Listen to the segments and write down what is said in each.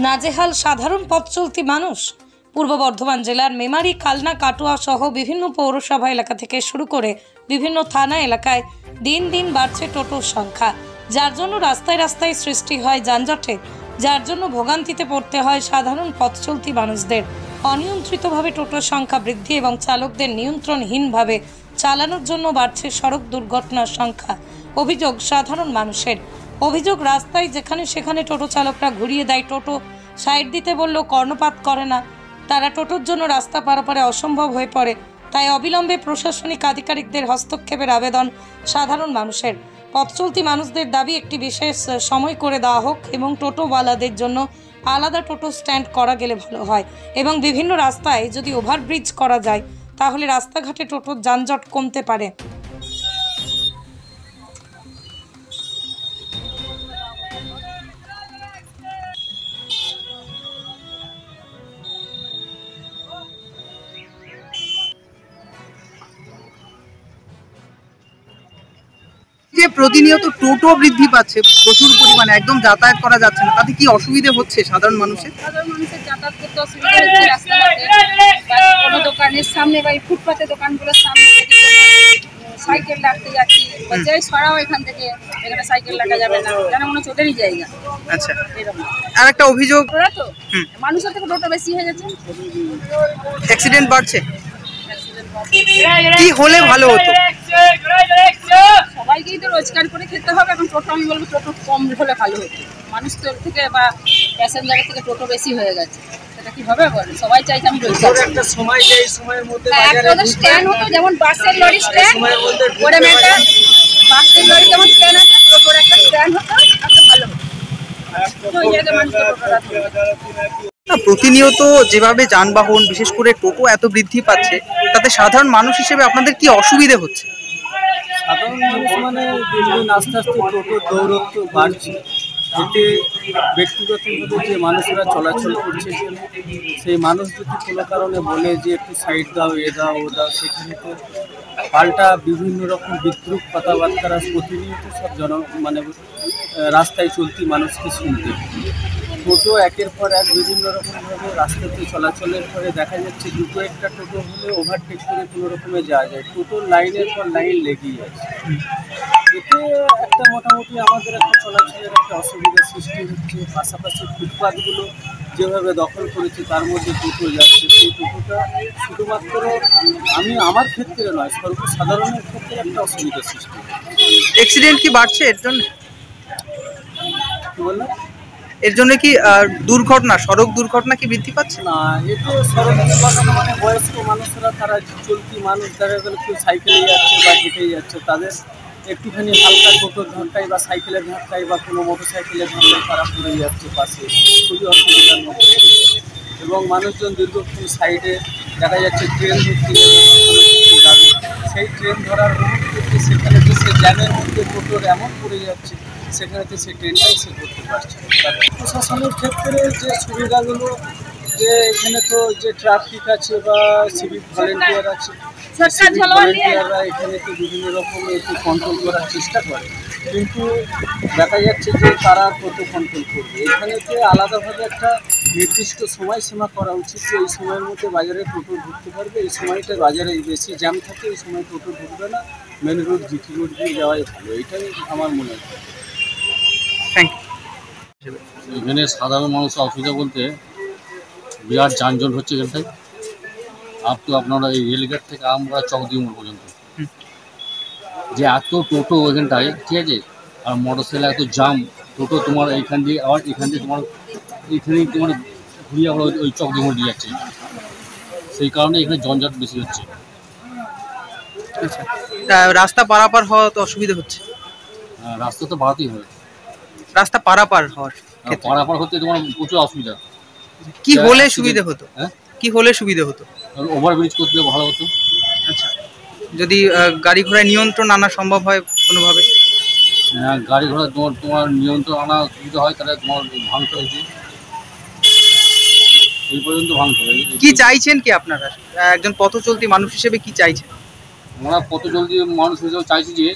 নাজেহাল সাধারণ পথ চলতি মানুষ। পূর্ব বর্ধমান জেলার মেমারি, কালনা, কাটোয়া সহ বিভিন্ন পৌরসভা এলাকা থেকে শুরু করে বিভিন্ন থানা এলাকায় দিন দিন বাড়ছে টোটোর সংখ্যা, যার জন্য রাস্তায় রাস্তায় সৃষ্টি হয় যানজটে, যার জন্য ভোগান্তিতে পড়তে হয় সাধারণ পথ চলতি মানুষদের। অনিয়ন্ত্রিতভাবে টোটোর সংখ্যা বৃদ্ধি এবং চালকদের নিয়ন্ত্রণহীনভাবে চালানোর জন্য বাড়ছে সড়ক দুর্ঘটনার সংখ্যা। অভিযোগ সাধারণ মানুষের। অভিযোগ, রাস্তায় যেখানে সেখানে টোটো চালকরা ঘুরিয়ে দেয়, টোটো সাইড দিতে বললেও কর্ণপাত করে না। তারা টোটোর জন্য রাস্তা পারাপারে অসম্ভব হয়ে পড়ে। তাই অবিলম্বে প্রশাসনিক আধিকারিকদের হস্তক্ষেপের আবেদন সাধারণ মানুষের। পথ চলতি মানুষদের দাবি, একটি বিশেষ সময় করে দেওয়া হোক এবং টোটোওয়ালাদের জন্য আলাদা টোটো স্ট্যান্ড করা গেলে ভালো হয় এবং বিভিন্ন রাস্তায় যদি ওভারব্রিজ করা যায় তাহলে রাস্তাঘাটে টোটোর যানজট কমতে পারে। যে প্রতিনিয়ত টোটো বৃদ্ধি পাচ্ছে প্রচুর পরিমাণে, একদম যাতায়াত করা যাচ্ছে না, তাতে কি অসুবিধা হচ্ছে সাধারণ মানুষের? সাধারণ মানুষের যাতায়াত করতে অসুবিধা হচ্ছে রাস্তাঘাটে, কোনো দোকানের সামনে বা ফুটপাতে দোকানগুলোর সামনে সাইকেল রাখতে যাচ্ছি, যাই সরাও এখান থেকে, এখানে সাইকেল রাখা যাবে না, যেন মনে হচ্ছে ওদেরই জায়গা। আচ্ছা, আর একটা অভিযোগ, তো মানুষের থেকে টোটো বেশি হয়ে যাচ্ছে, অ্যাক্সিডেন্ট বাড়ছে। কি হলে ভালো হতো? সবাইকেই তো রোজগার করে খেতে হবে, এখন টোটো আমি বলবো টোটো কম হলে ভালো হতো। মানুষ তো থেকে বা প্যাসেঞ্জারের থেকে টোটো বেশি হয়ে গেছে, সেটা কি হবে বলে? সবাই চাইছে আমি রোজগার একটা সময়, যে এই সময়ের মধ্যে বাজারে স্ট্যান্ড হতো, যেমন বাসের লরি স্ট্যান্ড করে মেটা, বাসের লরি যেমন স্ট্যান্ড আছে, টোটোর একটা স্ট্যান্ড হতো, একটা ভালো হতো। তো এই জায়গায় মানুষ প্রতিনিয়ত যেভাবে যানবাহন, বিশেষ করে টোটো এত বৃদ্ধি পাচ্ছে, তাতে সাধারণ মানুষ হিসেবে আপনাদের কি অসুবিধে হচ্ছে? সাধারণ মানুষ মানে দিন দিন আস্তে আস্তে টোটোর দৌরত্ব বাড়ছে, এতে ব্যক্তিগতভাবে যে মানুষেরা চলাচল করছে সেই মানুষ যদি কোনো কারণে বলে যে একটু সাইড দাও, এ দাও, ও দাও, সেখানে তো পাল্টা বিভিন্ন রকম বিদ্রুপ কথাবার্তারা প্রতিনিয়ত সব রাস্তায় চলতি মানুষকে শুনতে। টোটো একের পর এক বিভিন্ন রকমভাবে রাস্তাতে চলাচলের পরে দেখা যাচ্ছে দুটো একটা টোটো হলে ওভারটেক করে কোনো রকমে যাওয়া যায়, টোটোর লাইনের পর লাইন লেগেই আছে। এতে একটা মোটামুটি আমাদের একটা চলাচলের একটা অসুবিধার সৃষ্টি হচ্ছে। পাশাপাশি ফুটপাথগুলো যেভাবে দখল করেছে তার মধ্যে টোটো যাচ্ছে, সেই টোটোটা শুধুমাত্র আমার ক্ষেত্রে নয়, সর্বসাধারণের ক্ষেত্রে একটা অসুবিধার সৃষ্টি হচ্ছে। অ্যাক্সিডেন্ট কি বাড়ছে এর জন্য? কী বললাম? এর জন্য কি দুর্ঘটনা, সড়ক দুর্ঘটনা কি বৃদ্ধি পাচ্ছে? না, এতে সড়ক দুর্ঘটনা মানে বয়স্ক মানুষরা, তারা চলতি মানুষ, দেখা গেলে কেউ সাইকেলে যাচ্ছে বা হেঁটেই যাচ্ছে, তাদের একটুখানি হালকা টোটোর ধাক্কায় বা সাইকেলের ধাক্কায় বা কোনো মোটর সাইকেলের ধাক্কায় তারা পড়ে যাচ্ছে পাশে, খুবই অসুবিধার মধ্যে। এবং মানুষজন দীর্ঘক্ষণ সাইডে দেখা যাচ্ছে ট্রেন ধরতে যাবে, সেই ট্রেন ধরার মুহূর্তে সেখানে তো সে জ্যামের মধ্যে টোটোর এমন পড়ে যাচ্ছে, সেখানে তো সেই ট্রেনটাই সে করতে পারছে না। প্রশাসনের ক্ষেত্রে যে সুবিধাগুলো, যে এখানে তো যে ট্রাফিক আছে বা সিভিক ভলেন্টিয়ার আছে, ভলেন্টিয়াররা এখানে তো বিভিন্ন রকম একটু কন্ট্রোল করার চেষ্টা করে, কিন্তু দেখা যাচ্ছে যে তারা কত কন্ট্রোল করবে। এখানে তো আলাদাভাবে একটা নির্দিষ্ট সময়সীমা করা উচিত, যে এই সময়ের মধ্যে বাজারে টোটো ঢুকতে পারবে, এই সময়টা বাজারে বেশি জ্যাম থাকে, এই সময় টোটো ঢুকবে না, মেন রোড জিটি রোড দিয়ে যাওয়াই ভালো, এটাই আমার মনে হয়। Thank you. এখানে সাধারণ মানুষের অসুবিধা বলতে বিরাট যানজট হচ্ছে এখানটায়, আপনারা এই রেলগেট থেকে আমরা চকদি মোড় পর্যন্ত, যে এত টোটো এখানটায়, ঠিক আছে, আর মোটরসাইকেল এত জাম, টোটো তোমার এইখান দিয়ে আবার এখান দিয়ে এইখানেই ঘুরিয়ে আবার ওই চকদি মোড় দিয়ে যাচ্ছে, সেই কারণে এখানে যানজট বেশি হচ্ছে। আচ্ছা, রাস্তা পারাপার হওয়া তো অসুবিধা হচ্ছে? হ্যাঁ, রাস্তা তো বাড়াতেই হবে, রাস্তা পারাপার পারাপার হতে তোমার প্রচুর অসুবিধা। কি হলে সুবিধা হতো? হ্যাঁ, কি হলে সুবিধা হতো? ওভারব্রিজ করতে ভালো হতো। আচ্ছা, যদি গাড়ি ঘোড়ায় নিয়ন্ত্রণ আনা সম্ভব হয় কোনোভাবে? হ্যাঁ, গাড়ি ঘোড়া তোমার নিয়ন্ত্রণ আনা সুবিধা হয়, তাহলে তোমার ভাঙতে হয়েছে, এই পর্যন্ত ভাঙতে হবে। কি চাইছেন কি আপনারা একজন পথ চলতি মানুষ হিসেবে, কি চাইছেন? আমরা পথ চলতি মানুষ হিসেবে চাইছি যে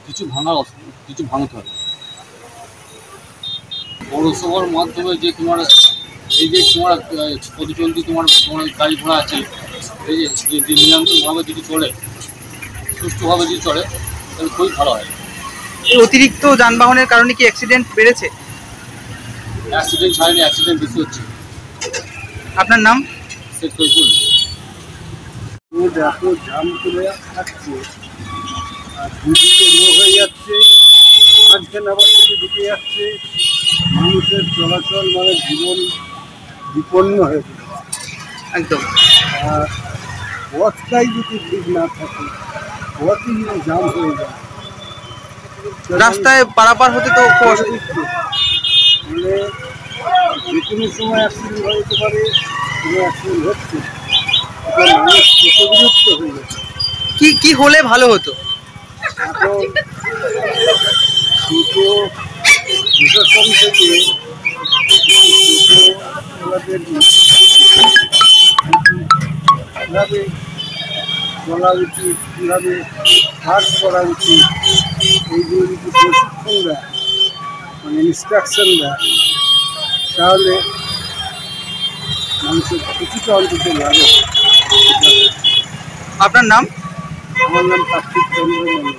কিছু ভাঙতে হবে। পৌরসভার মাধ্যমে যে তোমার এই যে তোমার প্রতিচলতি তোমার গাড়ি ঘোড়া আছে, এই যে নিয়ন্ত্রণভাবে যদি চলে, সুষ্ঠুভাবে যদি চলে, তাহলে খুবই ভালো হয়। এই অতিরিক্ত যানবাহনের কারণে কি অ্যাক্সিডেন্ট বেড়েছে? অ্যাক্সিডেন্ট ছাড়েনি, অ্যাক্সিডেন্ট বেশি হচ্ছে। আপনার নাম? শেখ সৈফুল। রোড এত জাম করে থাকছে আর দুদিকে লো হয়ে যাচ্ছে, মাঝখানে আবার থেকে ঢুকে যাচ্ছে, মানুষের চলাচল মানে জীবন বিপন্ন হয়ে যাচ্ছে। একদম। আর পথটাই যদি ঠিক না থাকে, পথই যদি জাম হয়ে যায়, রাস্তায় পারাপার হতে তো খুব অসুবিধা। মানে যে কোনো সময় অ্যাক্সিডেন্ট হয়ে যেতে পারে, কোনো অ্যাক্সিডেন্ট হচ্ছে, এটা মানুষ ক্ষতিগ্রস্ত হয়ে যাচ্ছে। কি কি হলে ভালো হতো? এখন দুটো প্রশাসন থেকে কীভাবে চলা উচিত, কীভাবে কাজ করা উচিত, এইগুলো যদি প্রশিক্ষণ দেয়, মানে ইনস্ট্রাকশন দেয়, তাহলে মানুষের কিছুটা অন্তত লাগে। আপনার নাম? আমার নাম কার্তিক চন্দ্র মন্ডল।